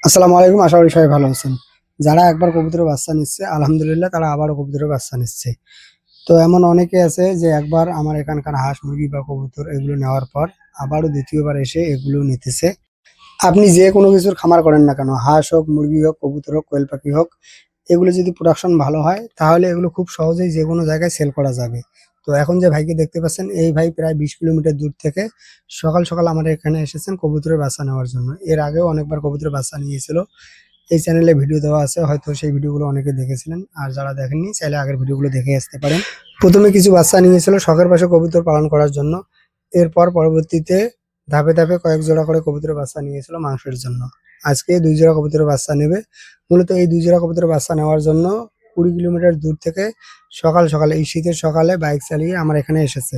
আসসালামু আলাইকুম। আশা করি সবাই ভালো আছেন। যারা একবার কবুতরের বাচ্চা নিচ্ছে আলহামদুলিল্লাহ তারা আবারও কবুতরের বাচ্চা নিচ্ছে। তো এমন অনেকে আছে যে একবার আমার এখানকার হাঁস, মুরগি বা কবুতর এগুলো নেওয়ার পর আবারও ২য় বার এসে এগুলো নিতেছে। আপনি যে কোনো কিছুর খামার করেন না কেন, হাঁস হোক, মুরগি হোক, কবুতর হোক, কোয়েল পাখি হোক, এগুলো যদি প্রোডাকশন ভালো হয় তাহলে এগুলো খুব সহজেই যেকোনো জায়গায় সেল করা যাবে। তো এখন যে ভাইকে দেখতে পাচ্ছেন এই ভাই প্রায় ২০ কিলোমিটার দূর থেকে সকাল আমাদের এখানে এসেছেন কবুতরের বাচ্চা নেওয়ার জন্য। এর আগেও অনেকবার কবুতরের বাচ্চা নিয়েছিল। এই চ্যানেলে ভিডিও দেওয়া আছে, হয়তো সেই ভিডিওগুলো অনেকে দেখেছিলেন। আর যারা দেখেননি চাইলে আগের ভিডিওগুলো দেখে আসতে পারেন। প্রথমে কিছু বাচ্চা নিয়েছিল শখের বশে কবুতর পালন করার জন্য। এরপর পরবর্তীতে ধাপে কয়েক জোড়া করে কবুতরের বাচ্চা নিয়েছিল মাংসের জন্য। আজকে ২ জোড়া কবুতরের বাচ্চা নেবে। মূলত এই ২ জোড়া কবুতরের বাচ্চা নেওয়ার জন্য ২০ কিলোমিটার দূর থেকে সকাল এই শীতের সকালে বাইক চালিয়ে আমার এখানে এসেছে।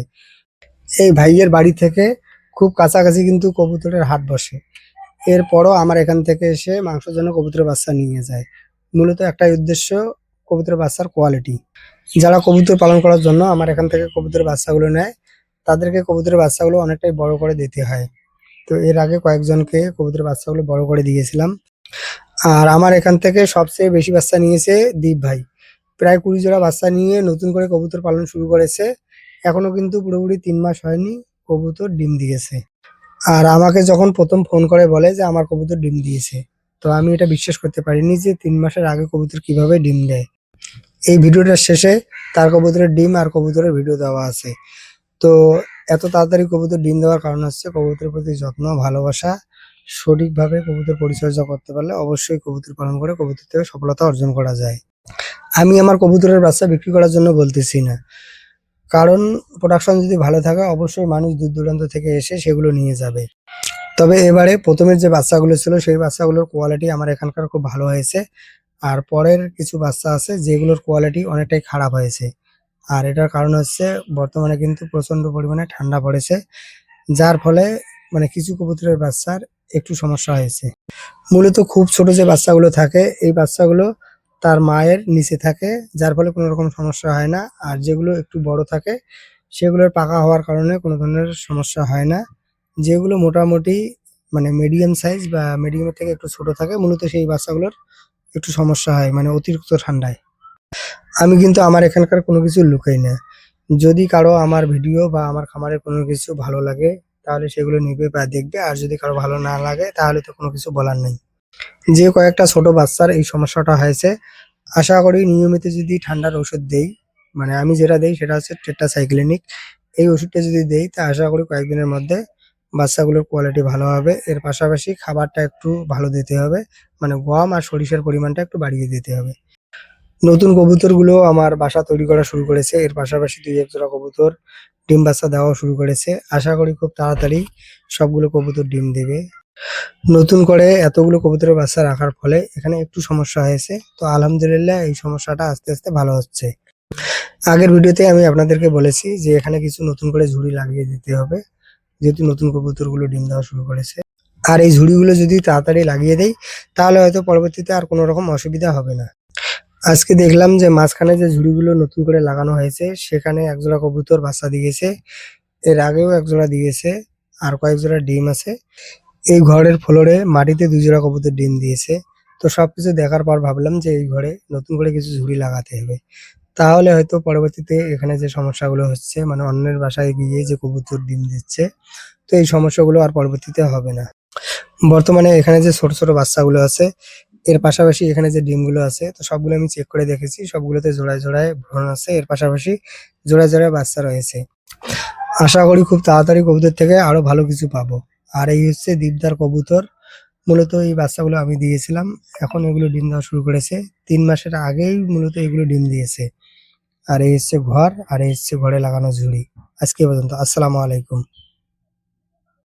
এই ভাইয়ের বাড়ি থেকে খুব কাছাকাছি কিন্তু কবুতরের হাট বসে। এরপরও আমার এখান থেকে এসে মাংসের জন্য কবুতরের বাচ্চা নিয়ে যায়। মূলত একটাই উদ্দেশ্য, কবুতরের বাচ্চার কোয়ালিটি। যারা কবুতর পালন করার জন্য আমার এখান থেকে কবুতরের বাচ্চাগুলো নেয়, তাদেরকে কবুতরের বাচ্চাগুলো অনেকটাই বড় করে দিতে হয়। তো এর আগে কয়েকজনকে কবুতরের বাচ্চাগুলো বড় করে দিয়েছিলাম। আর আমার এখান থেকে সবচেয়ে বেশি বাচ্চা নিয়েছে দীপ ভাই। প্রায় ২০ জোড়া বাচ্চা নিয়ে নতুন করে কবুতর পালন শুরু করেছে। এখনো কিন্তু পুরোপুরি ৩ মাস হয়নি, কবুতর ডিম দিয়েছে। আর আমাকে যখন ১ম ফোন করে বলে যে আমার কবুতর ডিম দিয়েছে, তো আমি এটা বিশ্বাস করতে পারিনি যে ৩ মাসের আগে কবুতর কিভাবে ডিম দেয়। এই ভিডিওটার শেষে তার কবুতরের ডিম আর কবুতরের ভিডিও দেওয়া আছে। তো এত তাড়াতাড়ি কবুতর ডিম দেওয়ার কারণ হচ্ছে কবুতরের প্রতি যত্ন, ভালোবাসা। সঠিকভাবে কবুতর পরিচর্যা করতে পারলে অবশ্যই কবুতর পালন করে কবুতর থেকে সফলতা অর্জন করা যায়। আমি আমার কবুতরের বাচ্চা বিক্রি করার জন্য বলতেছি না। কারণ প্রোডাকশন যদি ভালো থাকে অবশ্যই মানুষ দূর-দূরান্ত থেকে এসে সেগুলো নিয়ে যাবে। তবে এবারে ১ম এর যে বাচ্চাগুলো ছিল সেই বাচ্চাগুলোর কোয়ালিটি আমার এখানকার খুব ভালো হয়েছে। আর পরের কিছু বাচ্চা আছে যেগুলোর কোয়ালিটি অনেকটাই খারাপ হয়েছে। আর এটার কারণ হচ্ছে বর্তমানে কিন্তু প্রচন্ড পরিমাণে ঠান্ডা পড়েছে। যার ফলে মানে কিছু কবুতরের বাচ্চার একটু সমস্যা হয়েছে। মূলত খুব ছোট যে বাচ্চাগুলো থাকে এই বাচ্চাগুলো তার মায়ের নিচে থাকে, যার ফলে কোনো রকম সমস্যা হয় না। আর যেগুলো একটু বড় থাকে সেগুলোর পাকা হওয়ার কারণে কোনো ধরনের সমস্যা হয় না। যেগুলো মোটামুটি মানে মিডিয়াম সাইজ বা মিডিয়ামের থেকে একটু ছোট থাকে মূলত সেই বাচ্চাগুলোর একটু সমস্যা হয় মানে অতিরিক্ত ঠান্ডায়। আমি কিন্তু আমার এখানকার কোনো কিছু লুকাই না। যদি কারো আমার ভিডিও বা আমার খামারের কোনো কিছু ভালো লাগে তাহলে সেগুলো নিবে বা দেখবে। আর যদি কারো ভালো না লাগে তাহলে তো কোনো কিছু বলার নেই। যে কয়েকটা ছোট বাচ্চার এই সমস্যাটা হয়েছে, আশা করি নিয়মিত যদি ঠান্ডার ওষুধ দেই, মানে আমি যেটা দেই সেটা হচ্ছে টেট্রাসাইক্লিনিক। এই ওষুধটা যদি দেই তা আশা করি কয়েকদিনের মধ্যে বাচ্চাগুলোর কোয়ালিটি ভালো হবে। এর পাশাপাশি খাবারটা একটু ভালো দিতে হবে। মানে গম আর সরিষার পরিমাণটা একটু বাড়িয়ে দিতে হবে। নতুন কবুতরগুলো আমার বাসা তৈরি করা শুরু করেছে। এর পাশাপাশি ২-১ জোড়া কবুতর ডিম বাচ্চা দেওয়াও শুরু করেছে। আশা করি খুব তাড়াতাড়ি সবগুলো কবুতর ডিম দেবে। নতুন করে এতগুলো কবুতরের বাচ্চা রাখার ফলে এখানে একটু সমস্যা হয়েছে। তো আলহামদুলিল্লাহ এই সমস্যাটা আস্তে ভালো হচ্ছে। আগের ভিডিওতে আমি আপনাদেরকে বলেছি যে এখানে কিছু নতুন করে ঝুড়ি লাগিয়ে দিতে হবে। যেহেতু নতুন কবুতরগুলো ডিম দেওয়া শুরু করেছে। আর এই ঝুড়িগুলো যদি তাড়াতাড়ি লাগিয়ে দেই তাহলে হয়তো পরবর্তীতে আর কোনো রকম অসুবিধা হবে না। আজকে দেখলাম যে মাঝখানে যে ঝুড়িগুলো নতুন করে লাগানো হয়েছে সেখানে এক জোড়া কবুতর বাচ্চা দিয়েছে। এর আগেও এক জোড়া দিয়েছে। আর কয়েক জোড়া ডিম আছে। এই ঘরের ফ্লোরে মাটিতে ২ জোড়া কবুতর ডিম দিয়েছে। তো সবকিছু দেখার পর ভাবলাম যে এই ঘরে নতুন করে কিছু ঝুড়ি লাগাতে হবে। তাহলে হয়তো পরবর্তীতে এখানে যে সমস্যাগুলো হচ্ছে মানে অন্যের বাসায় গিয়ে যে কবুতর ডিম দিচ্ছে, তো এই সমস্যাগুলো আর পরবর্তীতে হবে না। বর্তমানে এখানে যে ছোট বাচ্চাগুলো আছে, এর পাশাপাশি এখানে যে ডিমগুলো আছে তো সবগুলো আমি চেক করে দেখেছি। সবগুলোতে জোড়ায় ভ্রূণ আছে। এর পাশাপাশি জোড়ায় বাচ্চা রয়েছে। আশা করি খুব তাড়াতাড়ি কবুতর থেকে আরো ভালো কিছু পাবো। আর এই হচ্ছে দীপদার কবুতর। মূলত এই বাচ্চাগুলো আমি দিয়েছিলাম। এখন এগুলো ডিম দেওয়া শুরু করেছে। ৩ মাসের আগেই মূলত এগুলো ডিম দিয়েছে। আর এই হচ্ছে ঘর আর এই হচ্ছে ঘরে লাগানো ঝুড়ি। আজকে এ পর্যন্ত। আসসালামু আলাইকুম।